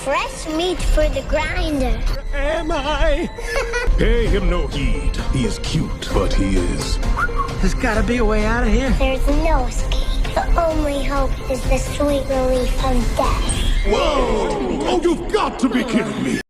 fresh meat for the grinder. Am I? Pay him no heed. He is cute, but he is. There's gotta be a way out of here. There's no escape. The only hope is the sweet relief of death. Whoa! Oh, you've got to be kidding me.